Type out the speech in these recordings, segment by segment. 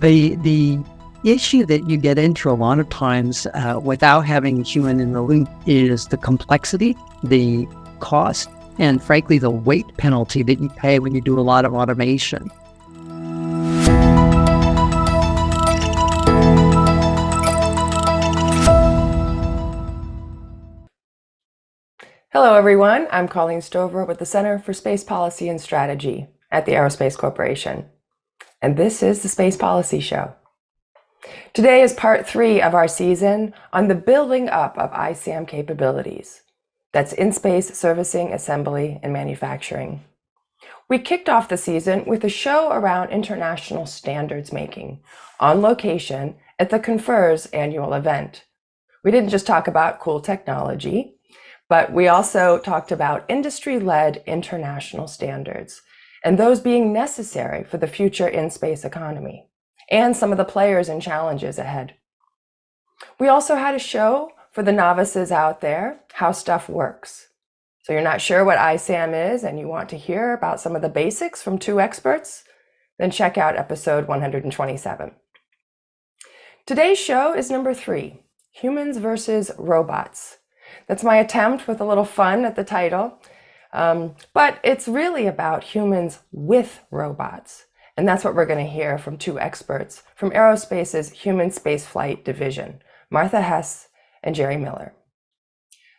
The issue that you get into a lot of times without having a human in the loop is the complexity, the cost, and frankly, the weight penalty that you pay when you do a lot of automation. Hello, everyone. I'm Colleen Stover with the Center for Space Policy and Strategy at the Aerospace Corporation. And this is the Space Policy Show. Today is part 3 of our season on the building up of ISAM capabilities. That's in-space servicing, assembly, and manufacturing. We kicked off the season with a show around international standards making on location at the Confers annual event. We didn't just talk about cool technology, but we also talked about industry-led international standards and those being necessary for the future in-space economy and some of the players and challenges ahead. We also had a show for the novices out there, how stuff works. So you're not sure what ISAM is and you want to hear about some of the basics from 2 experts? Then check out episode 127. Today's show is number 3, humans versus robots. That's my attempt with a little fun at the title, but it's really about humans with robots. And that's what we're going to hear from 2 experts from Aerospace's Human Spaceflight Division, Martha Hess and Jerry Miller.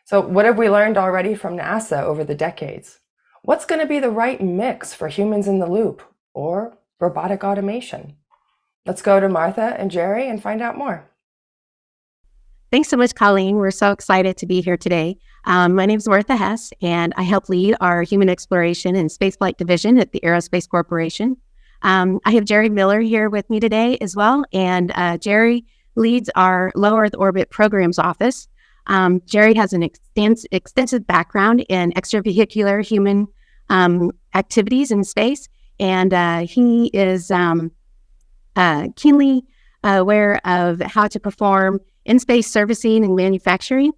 So what have we learned already from NASA over the decades? What's going to be the right mix for humans in the loop or robotic automation? Let's go to Martha and Jerry and find out more. Thanks so much, Colleen. We're so excited to be here today. My name is Martha Hess, and I help lead our Human Exploration and Spaceflight Division at the Aerospace Corporation. I have Jerry Miller here with me today as well, and Jerry leads our Low Earth Orbit Programs Office. Jerry has an extensive background in extravehicular human activities in space, and he is keenly aware of how to perform in-space servicing and manufacturing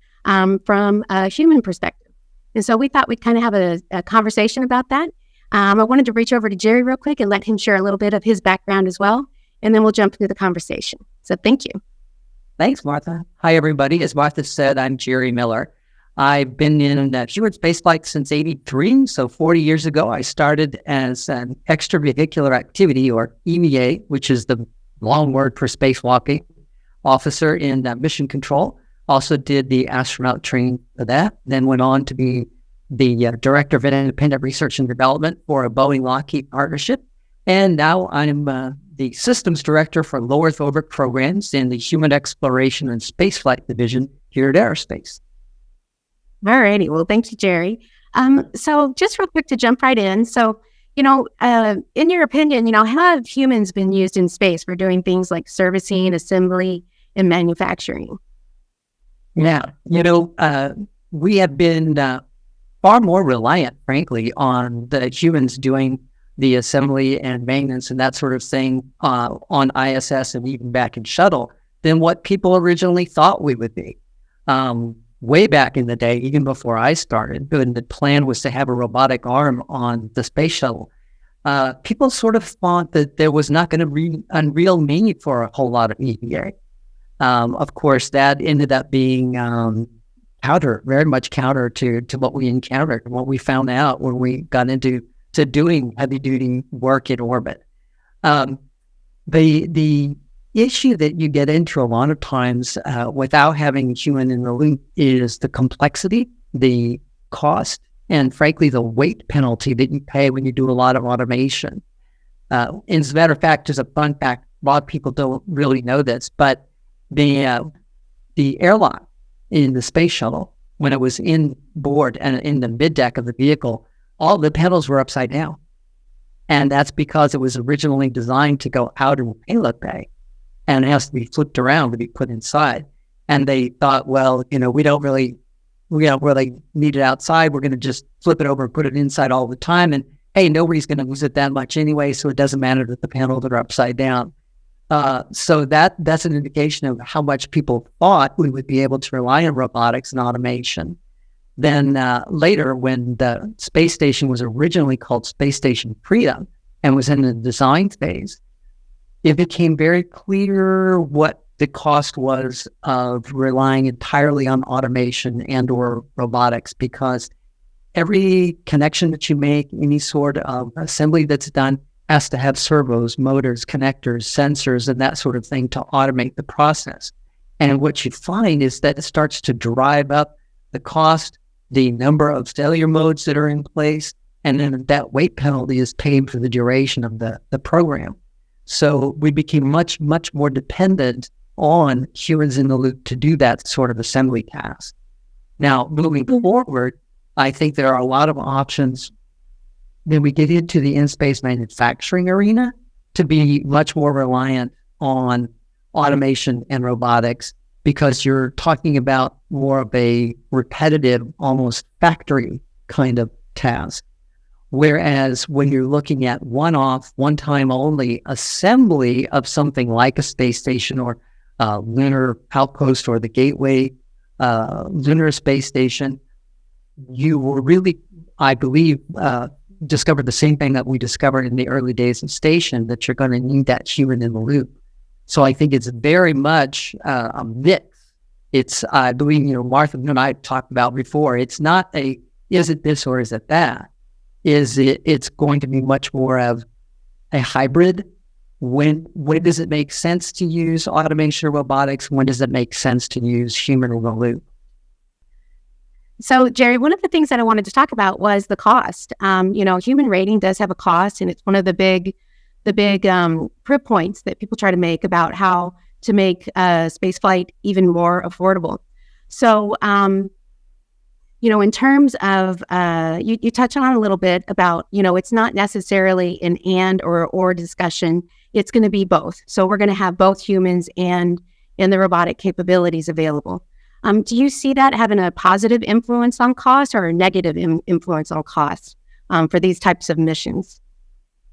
from a human perspective. And so we thought we'd kind of have a conversation about that. I wanted to reach over to Jerry real quick and let him share a little bit of his background as well, and then we'll jump into the conversation. So thank you. Thanks, Martha. Hi, everybody. As Martha said, I'm Jerry Miller. I've been in human spaceflight since '83, so 40 years ago. I started as an extravehicular activity, or EVA, which is the long word for spacewalking officer in mission control. Also did the astronaut training for that, then went on to be the director of independent research and development for a Boeing-Lockheed partnership. And now I'm the systems director for low Earth orbit programs in the Human Exploration and Spaceflight Division here at Aerospace. All righty. Well, thank you, Jerry. So just real quick to jump right in. So, in your opinion, how have humans been used in space for doing things like servicing, assembly, and manufacturing? Yeah, we have been far more reliant, frankly, on the humans doing the assembly and maintenance and that sort of thing on ISS and even back in shuttle than what people originally thought we would be. Way back in the day, even before I started, when the plan was to have a robotic arm on the space shuttle, people sort of thought that there was not going to be a real need for a whole lot of EVA. Of course, that ended up being very much counter to what we encountered and what we found out when we got into doing heavy-duty work in orbit. The issue that you get into a lot of times without having a human in the loop is the complexity, the cost, and frankly, the weight penalty that you pay when you do a lot of automation. As a matter of fact, there's a fun fact, a lot of people don't really know this, but the airlock in the space shuttle, when it was in board and in the mid-deck of the vehicle, all the pedals were upside down. And that's because it was originally designed to go out in the payload bay, and it has to be flipped around to be put inside. And they thought, well, we don't really need it outside. We're going to just flip it over and put it inside all the time. And hey, nobody's going to use it that much anyway, so it doesn't matter that the panels are upside down. So that's an indication of how much people thought we would be able to rely on robotics and automation. Then later, when the space station was originally called Space Station Freedom and was in the design phase, it became very clear what the cost was of relying entirely on automation and or robotics, because every connection that you make, any sort of assembly that's done, has to have servos, motors, connectors, sensors, and that sort of thing to automate the process. And what you find is that it starts to drive up the cost, the number of failure modes that are in place, and then that weight penalty is paid for the duration of the program. So we became much, much more dependent on humans in the loop to do that sort of assembly task. Now, moving forward, I think there are a lot of options when we get into the in-space manufacturing arena to be much more reliant on automation and robotics, because you're talking about more of a repetitive, almost factory kind of task. Whereas when you're looking at one-off, one-time only assembly of something like a space station or lunar outpost or the Gateway lunar space station, you will really, I believe, discover the same thing that we discovered in the early days of station, that you're going to need that human in the loop. So I think it's very much a mix. It's, I believe, Martha and I talked about before, it's not a, is it this or is it that? It's going to be much more of a hybrid. When does it make sense to use automation or robotics? When does it make sense to use human in the loop? So, Jerry, one of the things that I wanted to talk about was the cost. Human rating does have a cost, and it's one of the big proof points that people try to make about how to make spaceflight even more affordable. So, in terms of, you touch on a little bit about, it's not necessarily an and or discussion. It's going to be both. So we're going to have both humans and the robotic capabilities available. Do you see that having a positive influence on cost or a negative influence on cost for these types of missions?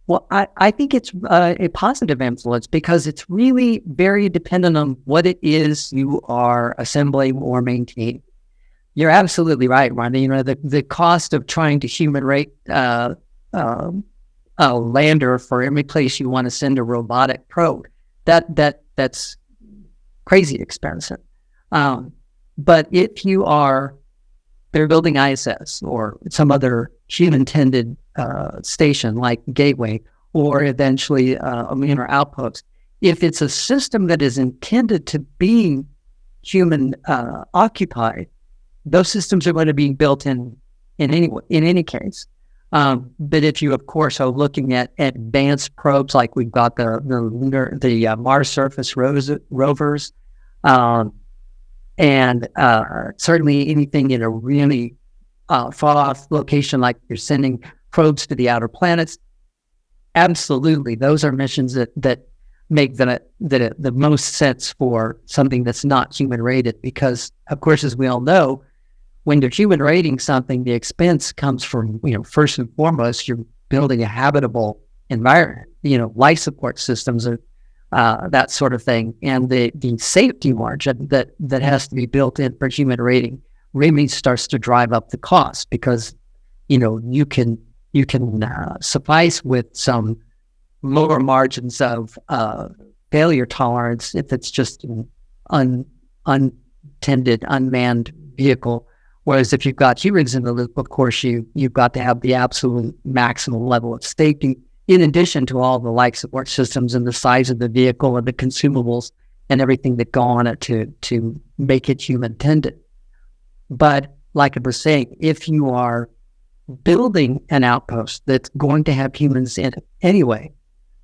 Well, I think it's a positive influence, because it's really very dependent on what it is you are assembling or maintaining. You're absolutely right, Rhonda. The cost of trying to human rate a lander for every place you want to send a robotic probe, that's crazy expensive. But if they're building ISS or some other human-tended station like Gateway, or eventually a lunar outpost, if it's a system that is intended to be human occupied, those systems are going to be built in any case. But if you, of course, are looking at advanced probes, like we've got the Mars surface rovers, and certainly anything in a really far off location, like you're sending probes to the outer planets, absolutely, those are missions that make the most sense for something that's not human rated. Because, of course, as we all know, when you're human rating something, the expense comes from, first and foremost, you're building a habitable environment, life support systems, that sort of thing. And the safety margin that has to be built in for human rating really starts to drive up the cost, because, you can suffice with some lower margins of failure tolerance if it's just an untended, unmanned vehicle. Whereas if you've got humans in the loop, of course, you've got to have the absolute maximum level of safety, in addition to all the life support systems and the size of the vehicle and the consumables and everything that go on it to make it human-tended. But like I was saying, if you are building an outpost that's going to have humans in it anyway,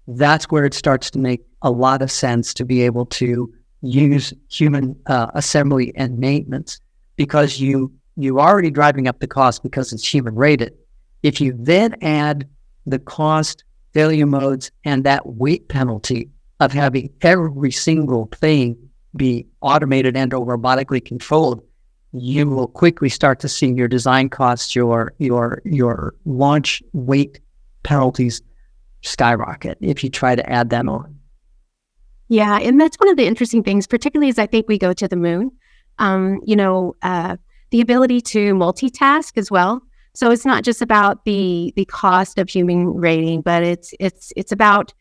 that's where it starts to make a lot of sense to be able to use human assembly and maintenance, because you're already driving up the cost because it's human rated. If you then add the cost, failure modes, and that weight penalty of having every single thing be automated and or robotically controlled, you will quickly start to see your design costs, your launch weight penalties skyrocket if you try to add them on. Yeah, and that's one of the interesting things, particularly as I think we go to the moon. The ability to multitask as well. So it's not just about the cost of human rating, but it's about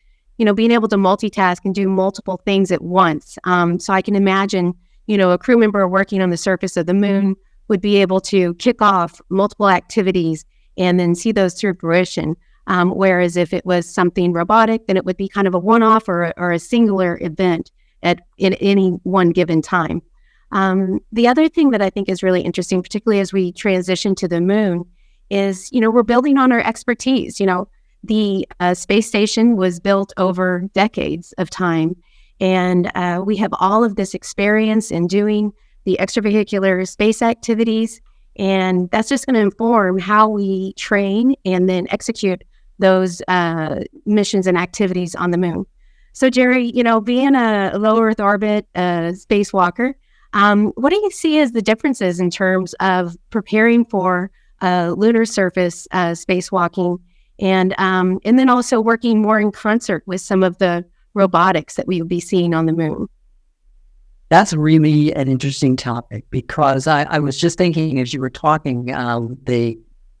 being able to multitask and do multiple things at once. So I can imagine, a crew member working on the surface of the moon would be able to kick off multiple activities and then see those through fruition. Whereas if it was something robotic, then it would be kind of a one-off or a singular event in any one given time. The other thing that I think is really interesting, particularly as we transition to the moon, is, we're building on our expertise. The space station was built over decades of time, and we have all of this experience in doing the extravehicular space activities, and that's just going to inform how we train and then execute those missions and activities on the moon. So Jerry, being a low Earth orbit spacewalker, what do you see as the differences in terms of preparing for lunar surface spacewalking, and then also working more in concert with some of the robotics that we will be seeing on the moon? That's really an interesting topic, because I was just thinking as you were talking,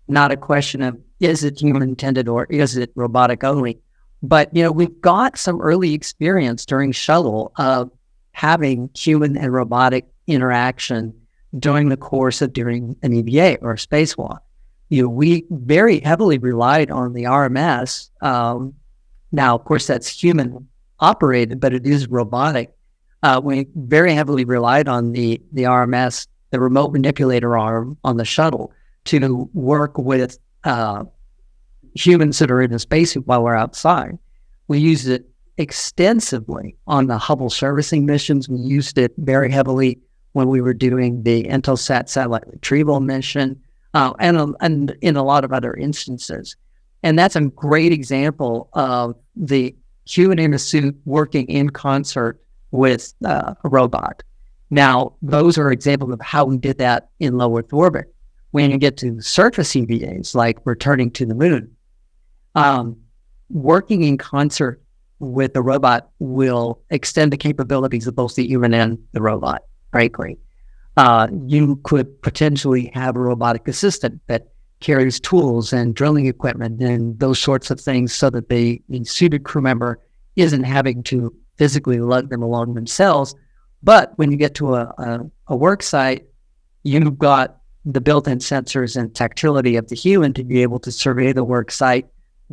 not a question of is it human intended or is it robotic only, but we've got some early experience during shuttle of having human and robotic interaction during the course of doing an EVA or a spacewalk. We very heavily relied on the RMS. Now, of course, that's human operated, but it is robotic. We very heavily relied on the RMS, the remote manipulator arm on the shuttle, to work with humans that are in the spacesuit while we're outside. We used it extensively on the Hubble servicing missions. We used it very heavily when we were doing the Intelsat satellite retrieval mission, and in a lot of other instances. And that's a great example of the human in a suit working in concert with a robot. Now, those are examples of how we did that in low Earth orbit. When you get to surface EVAs, like returning to the moon, working in concert with the robot will extend the capabilities of both the human and the robot, frankly. You could potentially have a robotic assistant that carries tools and drilling equipment and those sorts of things, so that the suited crew member isn't having to physically lug them along themselves. But when you get to a work site, you've got the built-in sensors and tactility of the human to be able to survey the work site,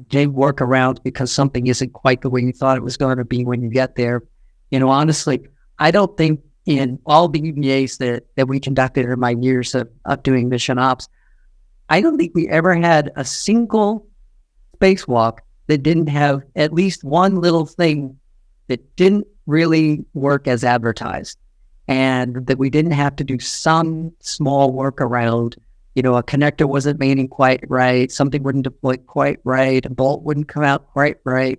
they work around because something isn't quite the way you thought it was going to be when you get there. Honestly, I don't think in all the EVAs that we conducted in my years of doing mission ops, I don't think we ever had a single spacewalk that didn't have at least one little thing that didn't really work as advertised, and that we didn't have to do some small workaround. A connector wasn't mating quite right, something wouldn't deploy quite right, a bolt wouldn't come out quite right,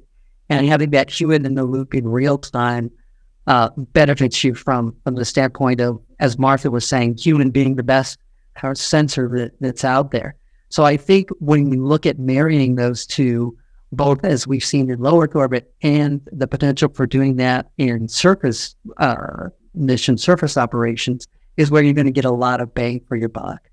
and having that human in the loop in real time benefits you from the standpoint of, as Martha was saying, human being the best sensor that's out there. So I think when we look at marrying those two, both as we've seen in low Earth orbit and the potential for doing that in surface mission surface operations, is where you're going to get a lot of bang for your buck.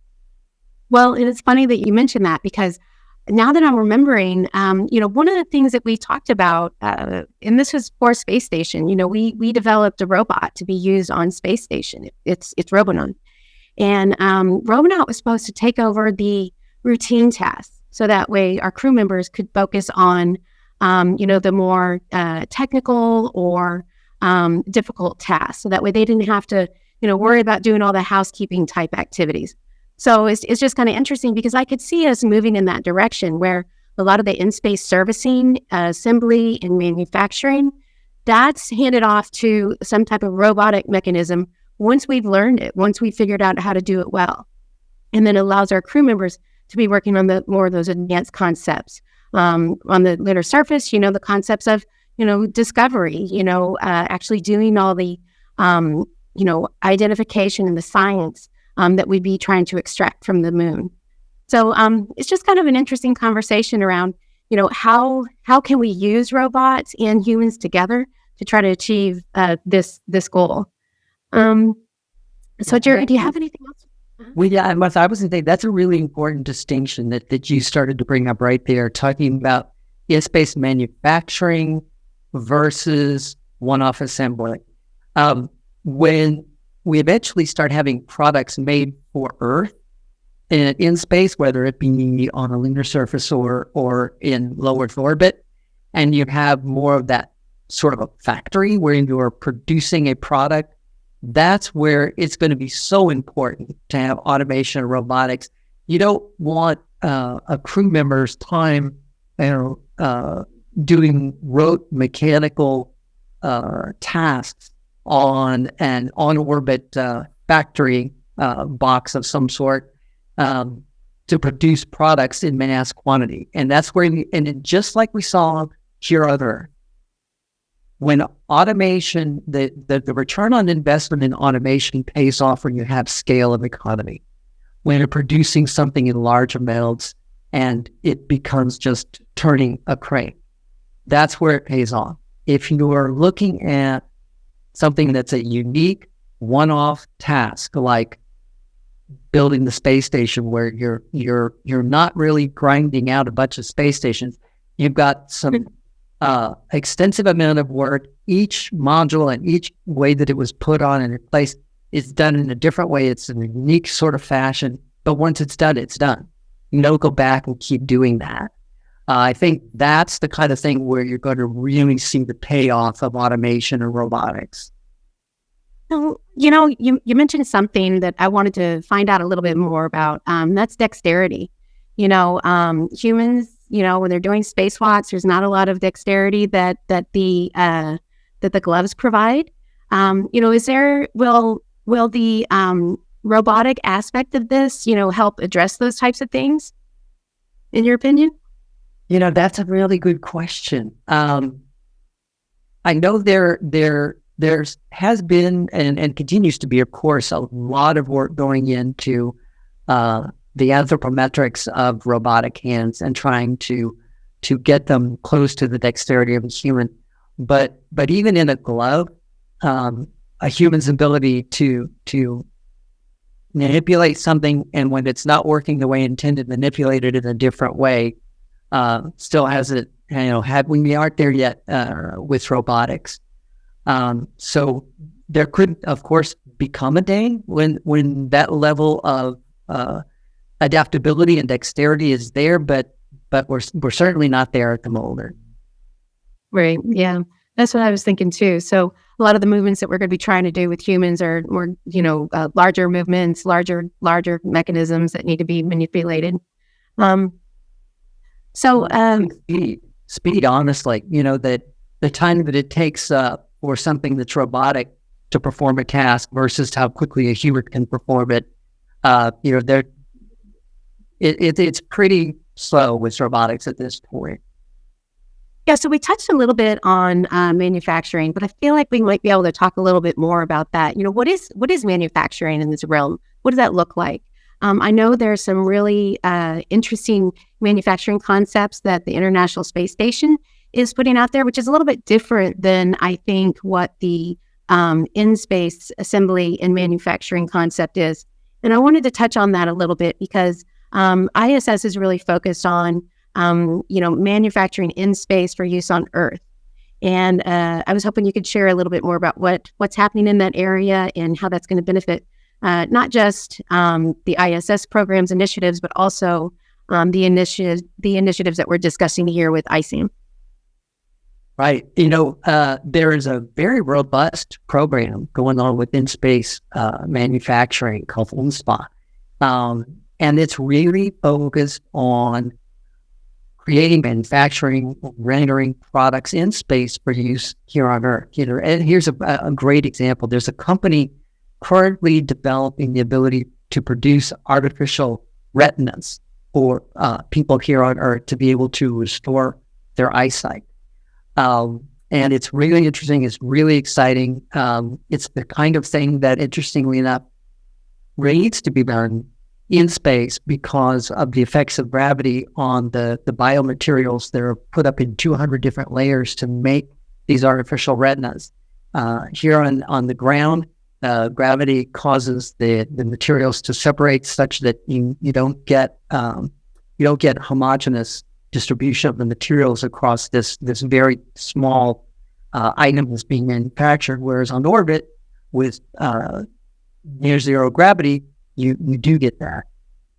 Well, and it's funny that you mentioned that, because now that I'm remembering, one of the things that we talked about, and this was for space station, we developed a robot to be used on space station. It's Robonaut. And Robonaut was supposed to take over the routine tasks, so that way our crew members could focus on, the more technical or difficult tasks. So that way they didn't have to, worry about doing all the housekeeping type activities. So it's just kind of interesting, because I could see us moving in that direction, where a lot of the in-space servicing, assembly, and manufacturing, that's handed off to some type of robotic mechanism once we've learned it, once we figured out how to do it well. And then allows our crew members to be working on the more of those advanced concepts. On the lunar surface, the concepts of, discovery, actually doing all the, identification and the science that we'd be trying to extract from the moon. So it's just kind of an interesting conversation around, how can we use robots and humans together to try to achieve this goal. So Jerry, do you have anything else? Well, yeah, I was going to say that's a really important distinction that you started to bring up right there, talking about in-space manufacturing versus one-off assembly. When we eventually start having products made for Earth in space, whether it be on a lunar surface or in low Earth orbit, and you have more of that sort of a factory where you're producing a product, that's where it's going to be so important to have automation and robotics. You don't want a crew member's time, doing rote mechanical tasks on an on-orbit factory box of some sort to produce products in mass quantity. And that's where, just like we saw here on Earth, when automation, the return on investment in automation pays off when you have scale of economy, when you're producing something in large amounts and it becomes just turning a crank. That's where it pays off. If you're looking at something that's a unique one-off task, like building the space station, where you're not really grinding out a bunch of space stations, you've got some extensive amount of work. Each module and each way that it was put on and in place is done in a different way. It's in a unique sort of fashion, but once it's done, it's done. You don't go back and keep doing that. I think that's the kind of thing where you're going to really see the payoff of automation and robotics. So, you mentioned something that I wanted to find out a little bit more about. That's dexterity. Humans, when they're doing spacewalks, there's not a lot of dexterity that the gloves provide. Will the robotic aspect of this, help address those types of things, in your opinion? That's a really good question. I know there has been and continues to be, of course, a lot of work going into the anthropometrics of robotic hands and trying to get them close to the dexterity of a human. But even in a glove, a human's ability to manipulate something, and when it's not working the way intended, manipulate it in a different way, still has it, we aren't there yet with robotics. So there could, of course, become a day when that level of adaptability and dexterity is there, but we're certainly not there at the moment. Right. Yeah. That's what I was thinking too. So a lot of the movements that we're going to be trying to do with humans are more, larger movements, larger mechanisms that need to be manipulated. Speed, honestly, that the time that it takes for something that's robotic to perform a task versus how quickly a human can perform it, it's pretty slow with robotics at this point. Yeah, so we touched a little bit on manufacturing, but I feel like we might be able to talk a little bit more about that. What is manufacturing in this realm? What does that look like? I know there's some really interesting manufacturing concepts that the International Space Station is putting out there, which is a little bit different than I think what the in-space assembly and manufacturing concept is. And I wanted to touch on that a little bit because ISS is really focused on manufacturing in space for use on Earth. And I was hoping you could share a little bit more about what's happening in that area and how that's going to benefit not just the ISS programs initiatives, but also the initiatives that we're discussing here with ISAM. Right. There is a very robust program going on within space manufacturing called ISAM. And it's really focused on creating, manufacturing, rendering products in space for use here on Earth. And here's a great example. There's a company currently developing the ability to produce artificial retinas for people here on Earth to be able to restore their eyesight. And it's really interesting. It's really exciting. It's the kind of thing that, interestingly enough, needs to be done in space because of the effects of gravity on the biomaterials that are put up in 200 different layers to make these artificial retinas. Here on the ground, gravity causes the materials to separate such that you don't get homogeneous distribution of the materials across this very small item is being manufactured, whereas on orbit with near zero gravity, you do get that.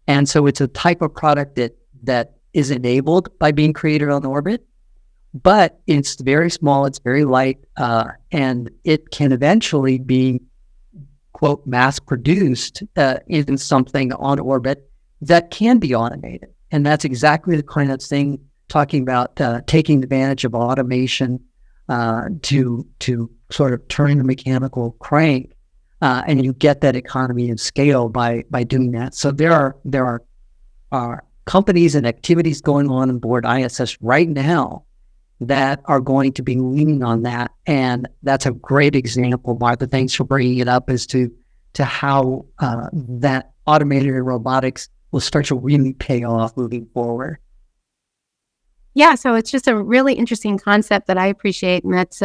And so it's a type of product that is enabled by being created on orbit, but it's very small, it's very light, and it can eventually be, quote, mass produced in something on orbit that can be automated. And that's exactly the kind of thing talking about taking advantage of automation to sort of turn the mechanical crank, and you get that economy of scale by doing that. So there are companies and activities going on board ISS right now that are going to be leaning on that, and that's a great example. Martha, thanks for bringing it up as to how that automated robotics will start to really pay off moving forward. Yeah, so it's just a really interesting concept that I appreciate, and that's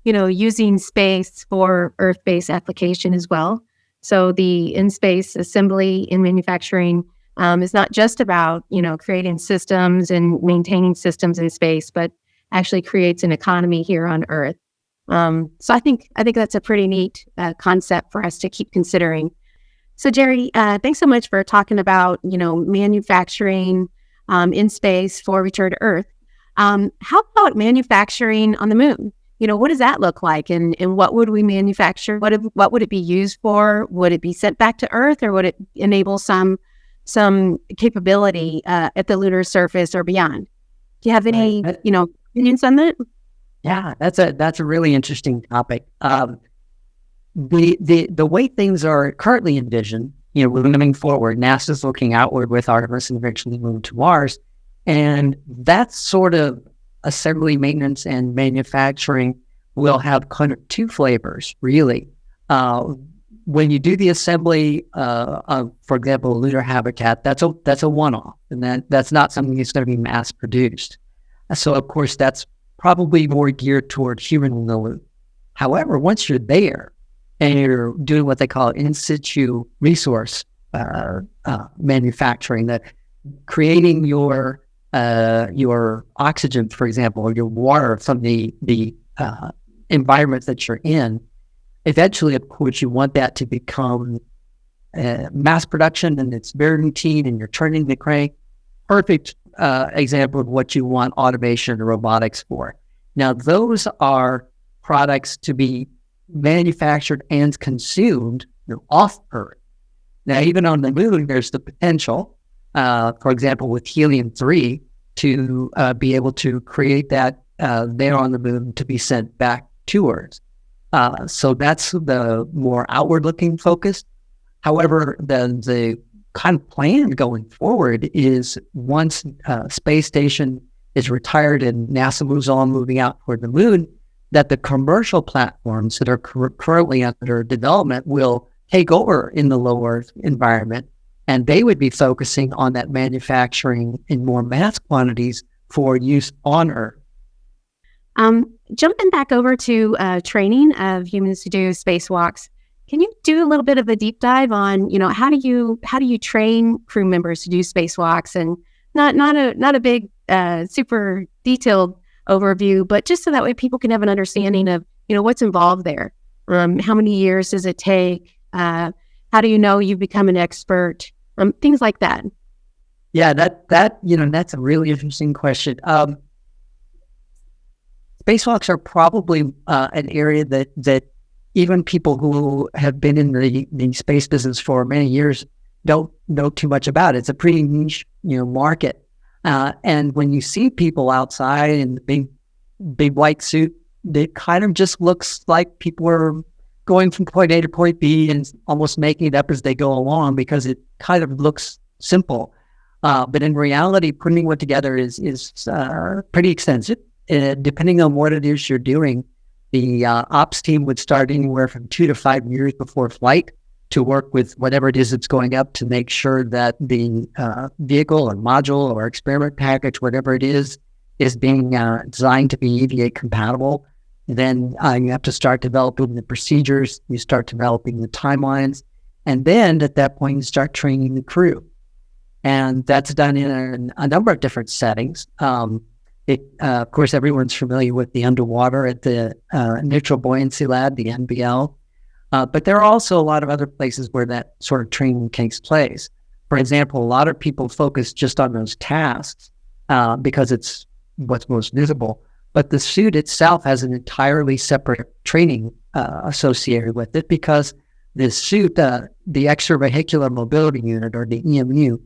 using space for Earth-based application as well. So the in-space assembly in manufacturing is not just about creating systems and maintaining systems in space, but actually creates an economy here on Earth. So I think that's a pretty neat concept for us to keep considering. So Jerry, thanks so much for talking about manufacturing in space for return to Earth. How about manufacturing on the moon? What does that look like, and what would we manufacture? What would it be used for? Would it be sent back to Earth, or would it enable some capability at the lunar surface or beyond? Do you have any opinions on that? Yeah, that's a really interesting topic. The way things are currently envisioned, moving forward, NASA's looking outward with Artemis and eventually move to Mars, and that sort of assembly, maintenance, and manufacturing will have kind of two flavors, really. When you do the assembly of, for example, lunar habitat, that's a one-off, and that's not something that's going to be mass produced. So, of course, that's probably more geared toward human in the loop. However, once you're there and you're doing what they call in situ resource manufacturing, that creating your oxygen, for example, or your water from the environment that you're in, eventually, of course, you want that to become mass production, and it's very routine, and you're turning the crank. Perfect example of what you want automation and robotics for. Now, those are products to be manufactured and consumed off Earth. Now, even on the moon, there's the potential, for example, with helium-3, to be able to create that there on the moon to be sent back to Earth. So that's the more outward-looking focus. However, the kind of plan going forward is once space station is retired and NASA moves on, moving out toward the moon, that the commercial platforms that are currently under development will take over in the low Earth environment, and they would be focusing on that manufacturing in more mass quantities for use on Earth. Jumping back over to training of humans to do spacewalks, can you do a little bit of a deep dive on, how do you train crew members to do spacewalks, and not a big super detailed overview, but just so that way people can have an understanding of what's involved there. How many years does it take? How do you know you've become an expert? Things like that. Yeah, that's a really interesting question. Spacewalks are probably an area that even people who have been in the space business for many years don't know too much about. It's a pretty niche, market. And when you see people outside in the big white suit, it kind of just looks like people are going from point A to point B and almost making it up as they go along, because it kind of looks simple. But in reality, putting one together is pretty extensive. Depending on what it is you're doing, the ops team would start anywhere from 2 to 5 years before flight to work with whatever it is that's going up to make sure that the vehicle or module or experiment package, whatever it is being designed to be EVA compatible. Then you have to start developing the procedures, you start developing the timelines, and then at that point you start training the crew. And that's done in a number of different settings. Of course, everyone's familiar with the underwater at the Neutral Buoyancy Lab, the NBL. But there are also a lot of other places where that sort of training takes place. For example, a lot of people focus just on those tasks because it's what's most visible. But the suit itself has an entirely separate training associated with it, because the suit, the extravehicular mobility unit, or the EMU,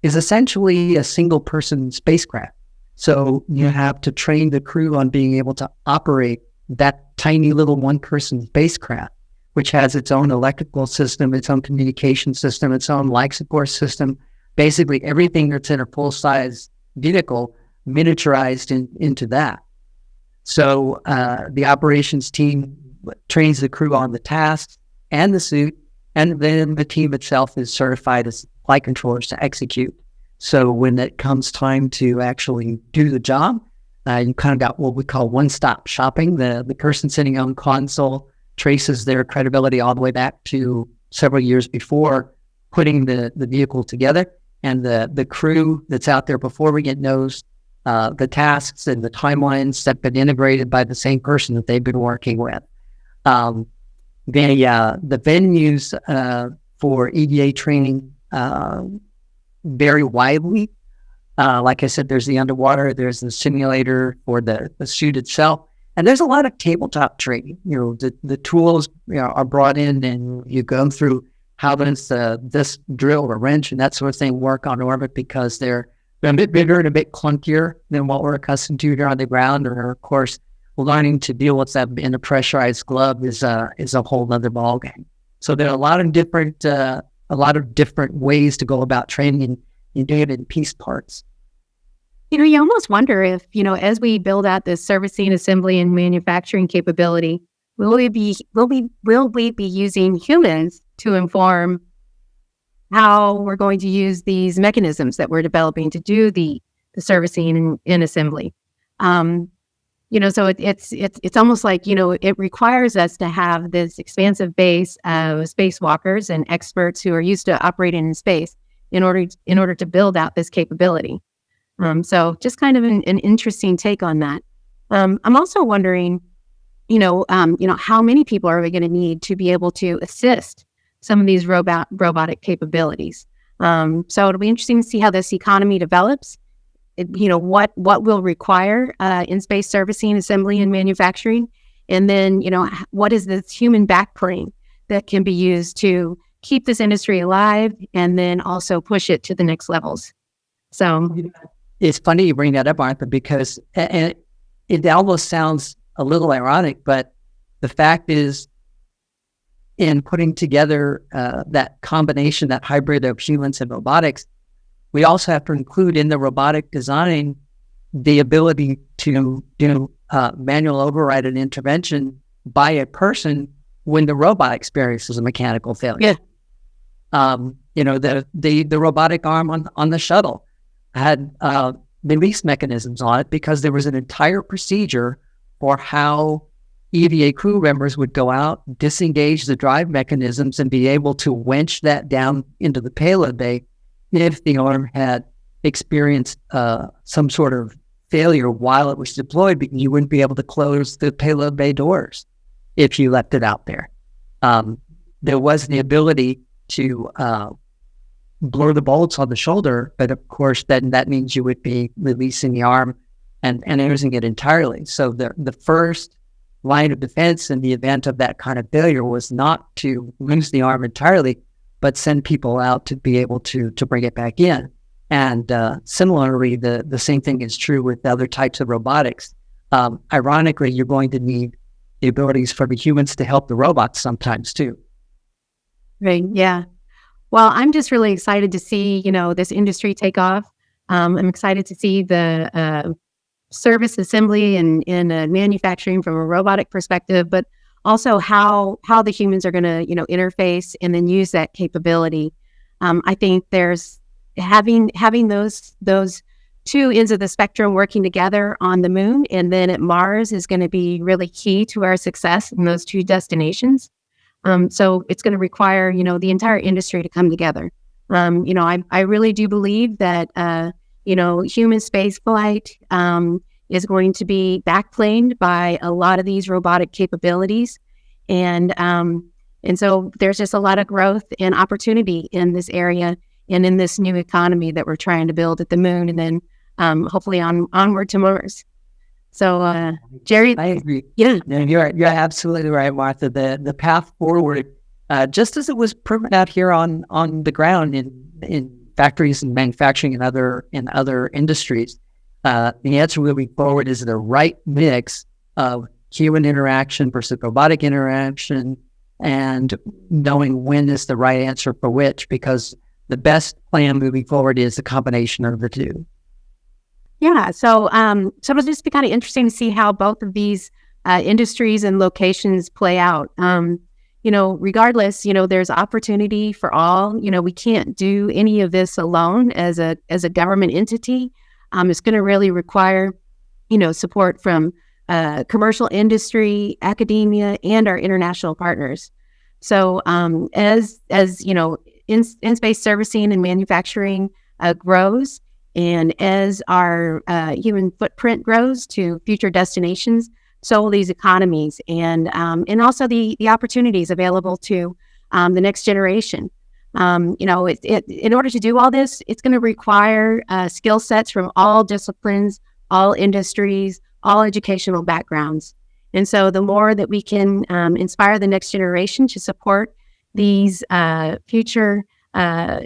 is essentially a single-person spacecraft. So you have to train the crew on being able to operate that tiny little one-person spacecraft, which has its own electrical system, its own communication system, its own life support system, basically everything that's in a full-size vehicle miniaturized into that. So the operations team trains the crew on the tasks and the suit, and then the team itself is certified as flight controllers to execute. So when it comes time to actually do the job, you kind of got what we call one-stop shopping. The person sitting on console traces their credibility all the way back to several years before putting the vehicle together, and the crew that's out there before we get knows the tasks and the timelines that have been integrated by the same person that they've been working with. The venues for EVA training vary widely. Like I said, there's the underwater, there's the simulator for the suit itself, and there's a lot of tabletop training. The tools are brought in, and you go through how does this drill or wrench and that sort of thing work on orbit, because they're a bit bigger and a bit clunkier than what we're accustomed to here on the ground. Or of course, learning to deal with that in a pressurized glove is a whole other ballgame. So there are a lot of different ways to go about training and doing it in piece parts. You almost wonder if, as we build out this servicing, assembly, and manufacturing capability, will we be using humans to inform how we're going to use these mechanisms that we're developing to do the servicing and assembly? So it's almost like, it requires us to have this expansive base of spacewalkers and experts who are used to operating in space in order to build out this capability. So just kind of an interesting take on that. I'm also wondering, how many people are we going to need to be able to assist some of these robotic capabilities? So it'll be interesting to see how this economy develops. What will require in-space servicing, assembly, and manufacturing, and then what is this human backplane that can be used to keep this industry alive and then also push it to the next levels. So it's funny you bring that up, Arthur, because it almost sounds a little ironic, but the fact is, in putting together that combination, that hybrid of humans and robotics, we also have to include in the robotic design the ability to do manual override and intervention by a person when the robot experiences a mechanical failure. The robotic arm on the shuttle had release mechanisms on it because there was an entire procedure for how EVA crew members would go out, disengage the drive mechanisms, and be able to winch that down into the payload bay if the arm had experienced some sort of failure while it was deployed, because you wouldn't be able to close the payload bay doors if you left it out there. There was the ability to blur the bolts on the shoulder, but of course then that means you would be releasing the arm and losing it entirely. So the first line of defense in the event of that kind of failure was not to lose the arm entirely, but send people out to be able to bring it back in. And similarly, the same thing is true with other types of robotics. Ironically, you're going to need the abilities for the humans to help the robots sometimes too. Right. Yeah. Well, I'm just really excited to see, this industry take off. I'm excited to see the service assembly and manufacturing from a robotic perspective, but also how the humans are going to, interface and then use that capability. I think there's having those two ends of the spectrum working together on the moon and then at Mars is going to be really key to our success in those two destinations. So it's going to require, the entire industry to come together. I really do believe that, human space flight, is going to be backplaned by a lot of these robotic capabilities. And so there's just a lot of growth and opportunity in this area and in this new economy that we're trying to build at the moon, and then hopefully onward to Mars. So, Jerry, I agree. Yeah, No, you're absolutely right, Martha. The path forward, just as it was proven out here on the ground in factories and manufacturing and other industries, the answer moving forward is the right mix of human interaction versus robotic interaction, and knowing when is the right answer for which, because the best plan moving forward is the combination of the two. Yeah, so it'll just be kind of interesting to see how both of these industries and locations play out. Regardless, there's opportunity for all. We can't do any of this alone as a government entity. It's going to really require, support from commercial industry, academia, and our international partners. So as in-space servicing and manufacturing grows, and as our human footprint grows to future destinations, so will these economies, and also the opportunities available to the next generation. In order to do all this, it's going to require skill sets from all disciplines, all industries, all educational backgrounds. And so the more that we can inspire the next generation to support these future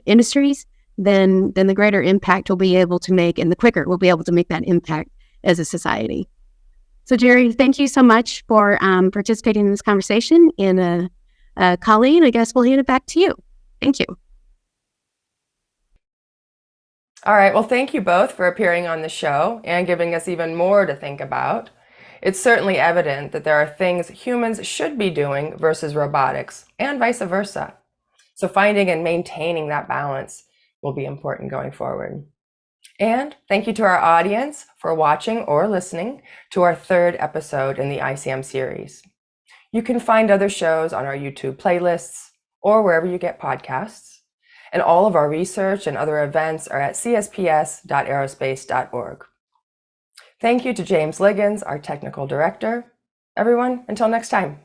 industries, then the greater impact we'll be able to make, and the quicker we'll be able to make that impact as a society. So, Jerry, thank you so much for participating in this conversation. And Colleen, I guess we'll hand it back to you. Thank you. All right. Well, thank you both for appearing on the show and giving us even more to think about. It's certainly evident that there are things humans should be doing versus robotics, and vice versa. So finding and maintaining that balance will be important going forward. And thank you to our audience for watching or listening to our third episode in the ISAM series. You can find other shows on our YouTube playlists or wherever you get podcasts. And all of our research and other events are at csps.aerospace.org. Thank you to James Liggins, our technical director. Everyone, until next time.